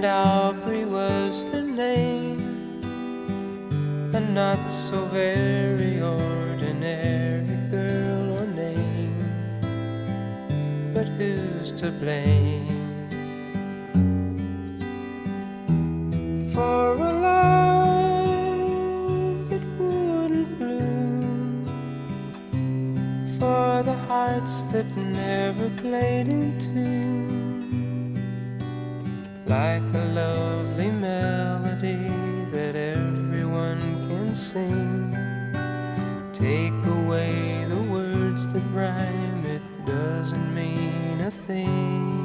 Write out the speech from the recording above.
and Aubrey was her name. A not so very ordinary girl or name, but who's to blame for a love that wouldn't bloom, for the hearts that never played in tune, like a lovely melody that everyone can sing. Take away the words that rhyme, it doesn't mean a thing.